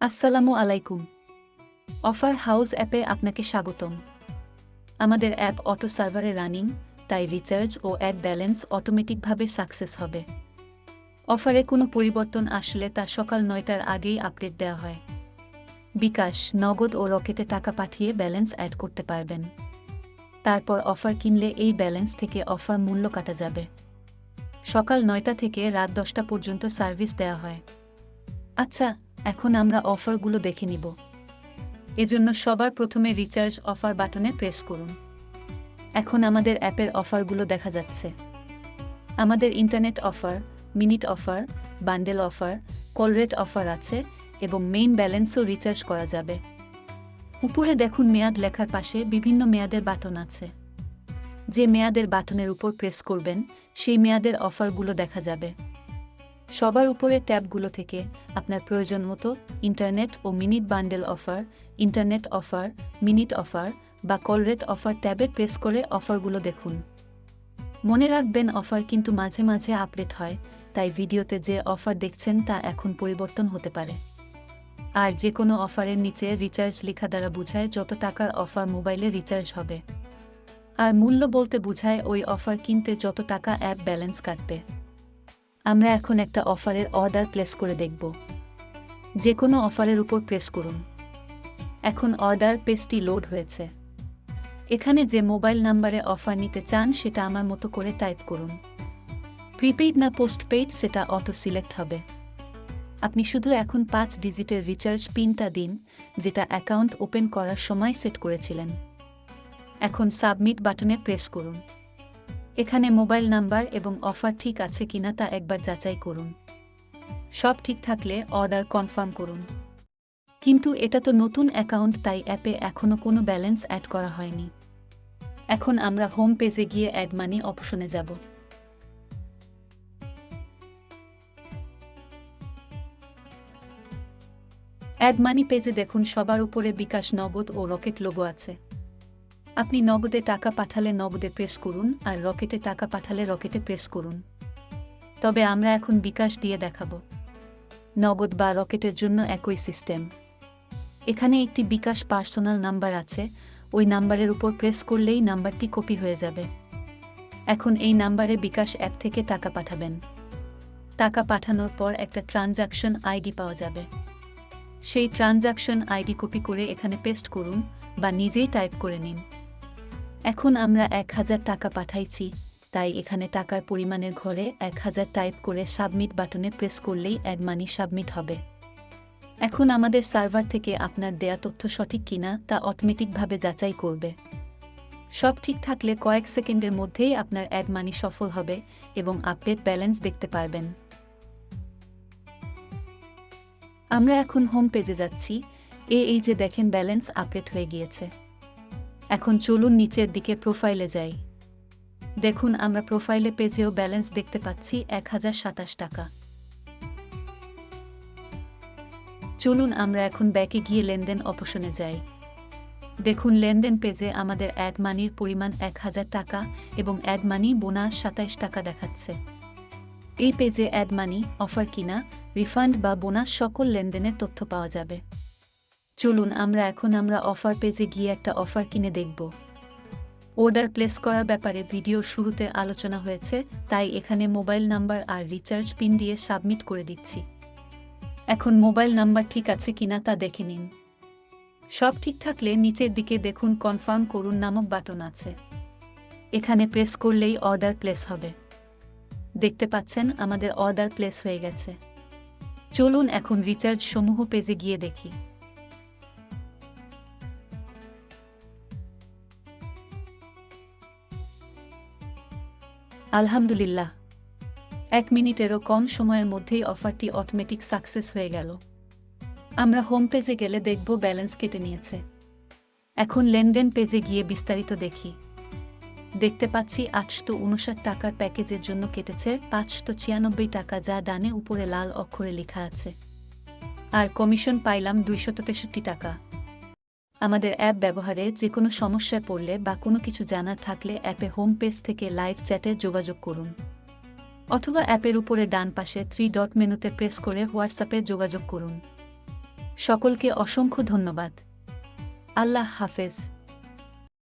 আসসালামু আলাইকুম। Offer house অ্যাপে আপনাকে স্বাগতম। আমাদের অ্যাপ অটো সার্ভারে রানিং, তাই রিচার্জ ও অ্যাড ব্যালেন্স অটোমেটিকভাবে সাকসেস হবে। অফারে কোনো পরিবর্তন আসলে তা সকাল ৯টার আগেই আপডেট দেওয়া হয়। বিকাশ, নগদ ও রকেটে টাকা পাঠিয়ে ব্যালেন্স অ্যাড করতে পারবেন। তারপর অফার কিনলে এই ব্যালেন্স থেকে অফার মূল্য কাটা যাবে। সকাল ৯টা থেকে রাত ১০টা পর্যন্ত সার্ভিস দেওয়া হয়। আচ্ছা, এখন আমরা অফারগুলো দেখে নিব। এজন্য সবার প্রথমে রিচার্জ অফার বাটনে প্রেস করুন। এখন আমাদের অ্যাপের অফারগুলো দেখা যাচ্ছে। আমাদের internet offer, minute offer, bundle offer, call rate offer আছে এবং মেইন ব্যালেন্সও রিচার্জ করা যাবে। উপরে দেখুন মেয়াদ লেখার পাশে বিভিন্ন মেয়াদের বাটন আছে। যে মেয়াদের বাটনের উপর প্রেস করবেন সেই মেয়াদের অফারগুলো দেখা যাবে। সবার উপরে ট্যাবগুলো থেকে আপনার প্রয়োজন মতো ইন্টারনেট ও minute bundle offer, internet offer, minute offer বা কল রেট অফার ট্যাবে প্রেস করে অফারগুলো দেখুন। মনে রাখবেন অফার কিন্তু মাঝে মাঝে আপডেট হয়, তাই ভিডিওতে যে অফার দেখছেন তা এখন পরিবর্তন হতে পারে। আর যে কোনো অফারের নিচে রিচার্জ লেখা দ্বারা বোঝায় যত টাকার অফার মোবাইলে রিচার্জ হবে। আর মূল্য বলতে বোঝায় ওই অফার কিনতে যত টাকা অ্যাপ ব্যালেন্স কাটবে। আমরা এখন একটা অফারের অর্ডার প্লেস করে দেখব। যে কোনো অফারের উপর প্রেস করুন। এখন অর্ডার পেজটি লোড হয়েছে। এখানে যে মোবাইল নাম্বারে অফার নিতে চান সেটা আমার মতো করে টাইপ করুন। প্রিপেইড না পোস্টপেইড সেটা অটো সিলেক্ট হবে। আপনি শুধু এখন ৫ ডিজিটের রিচার্জ পিনটা দিন, যেটা অ্যাকাউন্ট ওপেন করার সময় সেট করেছিলেন। এখন সাবমিট বাটনে প্রেস করুন। এখানে মোবাইল নাম্বার এবং অফার ঠিক আছে কিনা তা একবার যাচাই করুন। সব ঠিক থাকলে অর্ডার কনফার্ম করুন। কিন্তু এটা তো নতুন অ্যাকাউন্ট, তাই অ্যাপে এখনও কোনো ব্যালেন্স অ্যাড করা হয়নি। এখন আমরা হোম পেজে গিয়ে অ্যাড মানি অপশনে যাব। অ্যাড মানি পেজে দেখুন সবার উপরে বিকাশ, নগদ ও রকেট লোগো আছে। আপনি নগদে টাকা পাঠালে নগদে প্রেস করুন আর রকেটে টাকা পাঠালে রকেটে প্রেস করুন। তবে আমরা এখন বিকাশ দিয়ে দেখাবো। নগদ বা রকেটের জন্য একই সিস্টেম। এখানে একটি বিকাশ পার্সোনাল নাম্বার আছে, ওই নাম্বারের উপর প্রেস করলেই নাম্বারটি কপি হয়ে যাবে। এখন এই নাম্বারে বিকাশ অ্যাপ থেকে টাকা পাঠাবেন। টাকা পাঠানোর পর একটা ট্রানজ্যাকশন আইডি পাওয়া যাবে। সেই ট্রানজ্যাকশন আইডি কপি করে এখানে পেস্ট করুন বা নিজেই টাইপ করে নিন। এখন আমরা ১,০০০ টাকা পাঠাইছি, তাই এখানে টাকার পরিমাণের ঘরে ১,০০০ টাইপ করে সাবমিট বাটনে প্রেস করলেই অ্যাড মানি সাবমিট হবে। এখন আমাদের সার্ভার থেকে আপনার দেয়া তথ্য সঠিক কিনা তা অটোমেটিকভাবে যাচাই করবে। সব ঠিক থাকলে কয়েক সেকেন্ডের মধ্যেই আপনার অ্যাড মানি সফল হবে এবং আপডেট ব্যালেন্স দেখতে পারবেন। আমরা এখন হোম পেজে যাচ্ছি। এই যে দেখেন ব্যালেন্স আপডেট হয়ে গিয়েছে। এখন চলুন নিচের দিকে প্রোফাইলে যাই। দেখুন আমরা প্রোফাইলে পেজেও ব্যালেন্স দেখতে পাচ্ছি ১,০২৭ টাকা। চলুন আমরা এখন ব্যাকে গিয়ে লেনদেন অপশনে যাই। দেখুন লেনদেন পেজে আমাদের অ্যাড মানির পরিমাণ ১,০০০ টাকা এবং অ্যাড মানি বোনাস ২৭ টাকা দেখাচ্ছে। এই পেজে অ্যাড মানি, অফার কিনা, রিফান্ড বা বোনাস সকল লেনদেনের তথ্য পাওয়া যাবে। চলুন আমরা অফার পেজে গিয়ে একটা অফার কিনে দেখব। অর্ডার প্লেস করার ব্যাপারে ভিডিওর শুরুতে আলোচনা হয়েছে, তাই এখানে মোবাইল নাম্বার আর রিচার্জ পিন দিয়ে সাবমিট করে দিচ্ছি। এখন মোবাইল নাম্বার ঠিক আছে কিনা তা দেখে নিন। সব ঠিক থাকলে নিচের দিকে দেখুন কনফার্ম করুন নামক বাটন আছে। এখানে প্রেস করলেই অর্ডার প্লেস হবে। দেখতে পাচ্ছেন আমাদের অর্ডার প্লেস হয়ে গেছে। চলুন এখন রিচার্জ সমূহ পেজে গিয়ে দেখি। আলহামদুলিল্লাহ, ১ মিনিটেরও কম সময়ের মধ্যেই অফারটি অটোমেটিক সাকসেস হয়ে গেল। আমরা হোম পেজে গেলে দেখব ব্যালেন্স কেটে নিয়েছে। এখন লেনদেন পেজে গিয়ে বিস্তারিত দেখি। দেখতে পাচ্ছি ৮৫৯ টাকার প্যাকেজের জন্য কেটেছে ৫৯৬ টাকা, যা ডানে উপরে লাল অক্ষরে লেখা আছে। আর কমিশন পাইলাম ২৬৩ টাকা। আমাদের অ্যাপ ব্যবহারে যে কোনো সমস্যায় পড়লে বা কোনো কিছু জানার থাকলে অ্যাপে হোম পেজ থেকে লাইভ চ্যাটে যোগাযোগ করুন, অথবা অ্যাপের উপরে ডান পাশে 3 ডট মেনুতে প্রেস করে হোয়াটসঅ্যাপে যোগাযোগ করুন। সকলকে অসংখ্য ধন্যবাদ। আল্লাহ হাফেজ।